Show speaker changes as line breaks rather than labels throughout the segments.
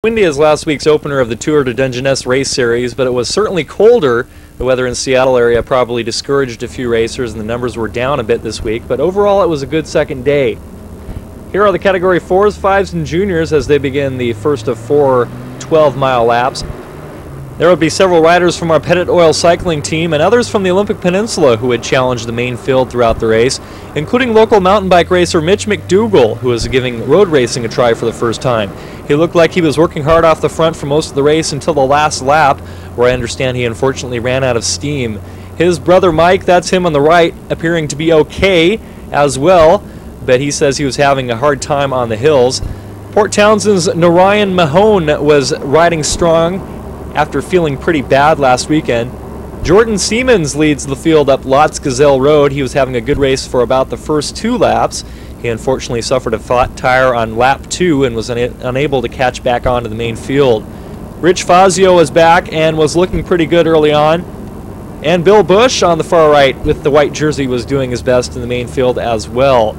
Windy as last week's opener of the Tour de Dungeness race series, but it was certainly colder. The weather in Seattle area probably discouraged a few racers and the numbers were down a bit this week, but overall it was a good second day. Here are the Category 4s, 5s, and Juniors as they begin the first of 4 12-mile laps. There would be several riders from our Pettit Oil cycling team and others from the Olympic Peninsula who would challenge the main field throughout the race, including local mountain bike racer Mitch McDougall, who was giving road racing a try for the first time. He looked like he was working hard off the front for most of the race until the last lap, where I understand he unfortunately ran out of steam. His brother Mike, that's him on the right, appearing to be okay as well, but he says he was having a hard time on the hills. Port Townsend's Narayan Mahone was riding strong after feeling pretty bad last weekend. Jordan Siemens leads the field up Lots Gazelle Road. He was having a good race for about the first 2 laps. He unfortunately suffered a flat tire on lap 2 and was unable to catch back onto the main field. Rich Fazio was back and was looking pretty good early on. And Bill Bush on the far right with the white jersey was doing his best in the main field as well.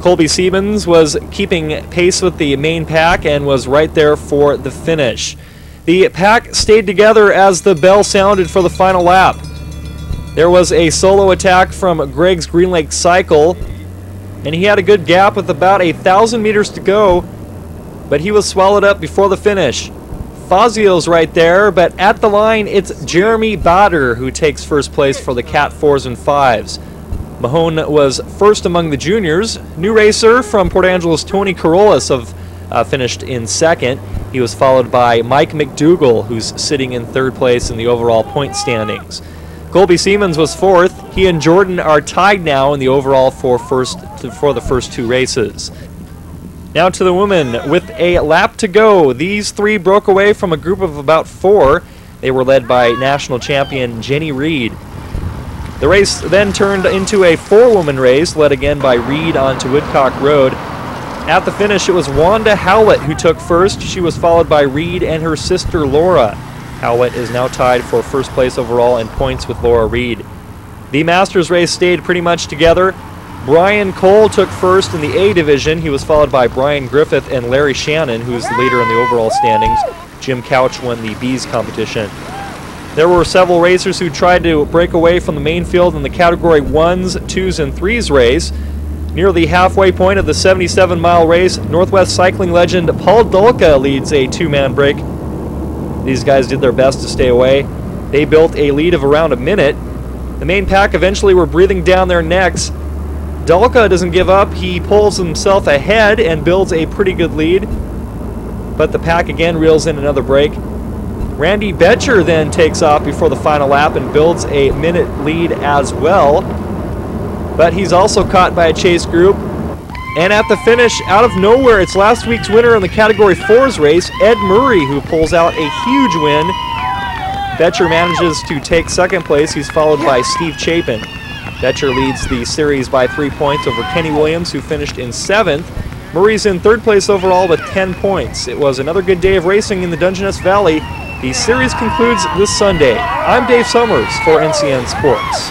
Colby Siemens was keeping pace with the main pack and was right there for the finish. The pack stayed together as the bell sounded for the final lap. There was a solo attack from Greg's Green Lake Cycle, and he had a good gap with about 1,000 meters to go, but he was swallowed up before the finish. Fazio's right there, but at the line it's Jeremy Bader who takes first place for the Cat 4s and 5s. Mahone was first among the juniors. New racer from Port Angeles, Tony Carolus, finished in second. He was followed by Mike McDougall, who's sitting in third place in the overall point standings. Colby Siemens was fourth. He and Jordan are tied now in the overall for the first 2 races. Now to the women. With a lap to go, these 3 broke away from a group of about 4. They were led by national champion Jenny Reed. The race then turned into a 4-woman race, led again by Reed onto Woodcock Road. At the finish, it was Wanda Howlett who took first. She was followed by Reed and her sister Laura. Howlett is now tied for first place overall in points with Laura Reed. The Masters race stayed pretty much together. Brian Cole took first in the A division. He was followed by Brian Griffith and Larry Shannon, who's the leader in the overall standings. Jim Couch won the B's competition. There were several racers who tried to break away from the main field in the Category 1s, 2s, and 3s race. Near the halfway point of the 77-mile race, Northwest cycling legend Paul Dulka leads a 2-man break. These guys did their best to stay away. They built a lead of around a minute. The main pack eventually were breathing down their necks. Dulka doesn't give up. He pulls himself ahead and builds a pretty good lead. But the pack again reels in another break. Randy Betcher then takes off before the final lap and builds a minute lead as well. But he's also caught by a chase group. And at the finish, out of nowhere, it's last week's winner in the Category 4s race, Ed Murray, who pulls out a huge win. Betcher manages to take second place. He's followed by Steve Chapin. Betcher leads the series by 3 points over Kenny Williams, who finished in 7th. Murray's in 3rd place overall with 10 points. It was another good day of racing in the Dungeness Valley. The series concludes this Sunday. I'm Dave Summers for NCN Sports.